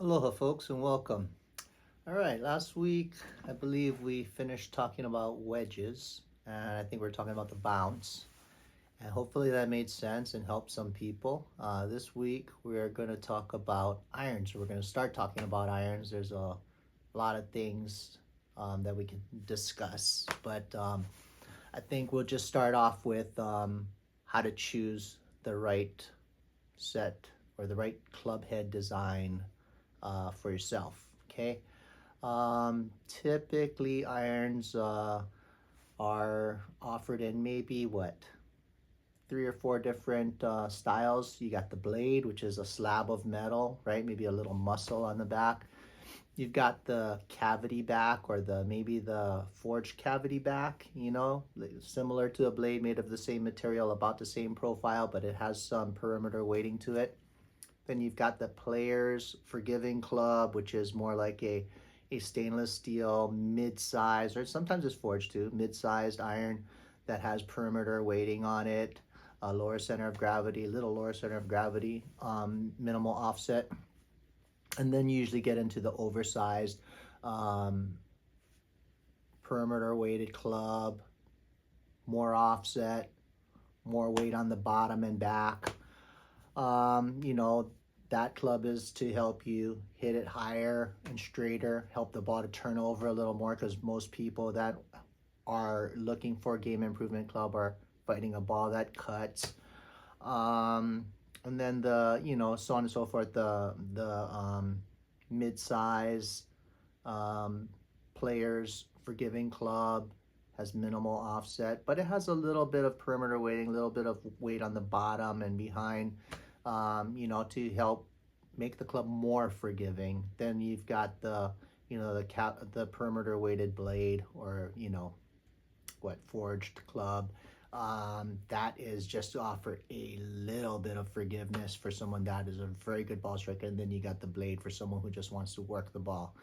Aloha, folks, and welcome. All right, last week I believe we finished talking about wedges, and I think we are talking about the bounce. And hopefully that made sense and helped some people. This week we are going to talk about irons. We're going to start talking about irons. There's a lot of things that we can discuss, but I think we'll just start off with how to choose the right set or the right club head design for yourself. Okay. Typically, irons are offered in maybe what, three or four different styles. You got the blade, which is a slab of metal, right? Maybe a little muscle on the back. You've got the cavity back, or the maybe the forged cavity back, similar to a blade, made of the same material, about the same profile, but it has some perimeter weighting to it. Then you've got the Players Forgiving Club, which is more like a stainless steel mid-sized, or sometimes it's forged too, mid-sized iron that has perimeter weighting on it, a lower center of gravity, little lower center of gravity, minimal offset. And then you usually get into the oversized perimeter weighted club, more offset, more weight on the bottom and back. That club is to help you hit it higher and straighter, help the ball to turn over a little more, because most people that are looking for a game improvement club are fighting a ball that cuts. And then so on and so forth, the mid-size Players Forgiving Club has minimal offset, but it has a little bit of perimeter weighting, a little bit of weight on the bottom and behind, to help make the club more forgiving. Then you've got the perimeter weighted blade, or forged club. That is just to offer a little bit of forgiveness for someone that is a very good ball striker. And then you got the blade for someone who just wants to work the ball.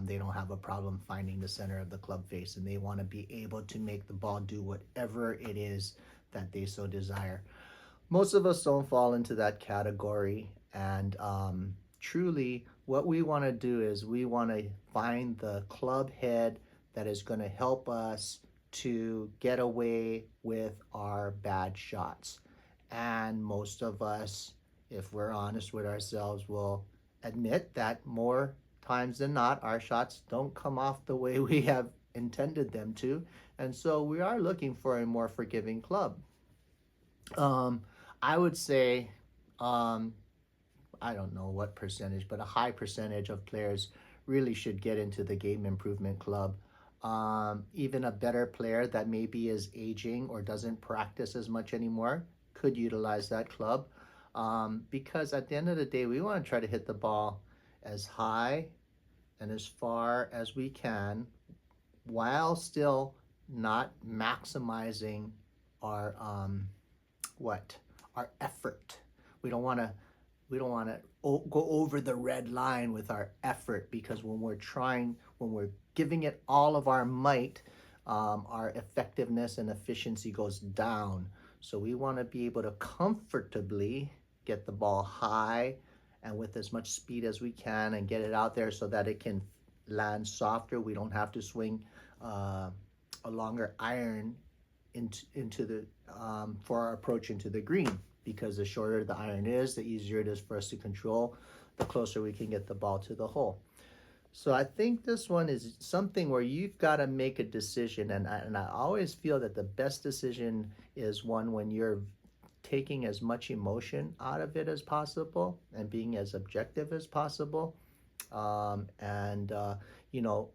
They don't have a problem finding the center of the club face, and they want to be able to make the ball do whatever it is that they so desire. Most of us don't fall into that category, and truly what we want to do is we want to find the club head that is going to help us to get away with our bad shots. And most of us, if we're honest with ourselves, will admit that more times than not, our shots don't come off the way we have intended them to. And so we are looking for a more forgiving club. I would say, I don't know what percentage, but a high percentage of players really should get into the game improvement club. Even a better player that maybe is aging or doesn't practice as much anymore could utilize that club, because at the end of the day, we want to try to hit the ball as high and as far as we can, while still not maximizing our our effort. We don't want to go over the red line with our effort, because when we're giving it all of our might, our effectiveness and efficiency goes down. So we want to be able to comfortably get the ball high and with as much speed as we can, and get it out there so that it can land softer. We don't have to swing a longer iron into the for our approach into the green, because the shorter the iron is, the easier it is for us to control, the closer we can get the ball to the hole. So I think this one is something where you've got to make a decision, and I always feel that the best decision is one when you're taking as much emotion out of it as possible and being as objective as possible, and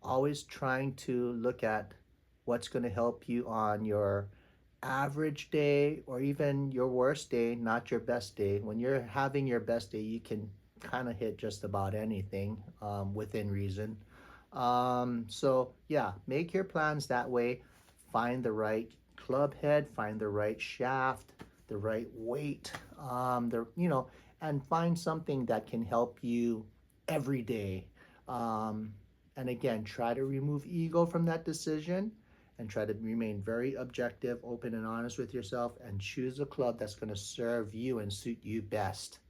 always trying to look at what's going to help you on your average day, or even your worst day, not your best day. When you're having your best day, you can kind of hit just about anything within reason. So yeah, make your plans that way. Find the right club head, find the right shaft, the right weight, and find something that can help you every day. And again, try to remove ego from that decision, and try to remain very objective, open, and honest with yourself, and choose a club that's going to serve you and suit you best.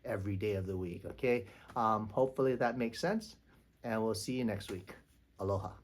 every day of the week. Okay. Hopefully that makes sense, and we'll see you next week. Aloha.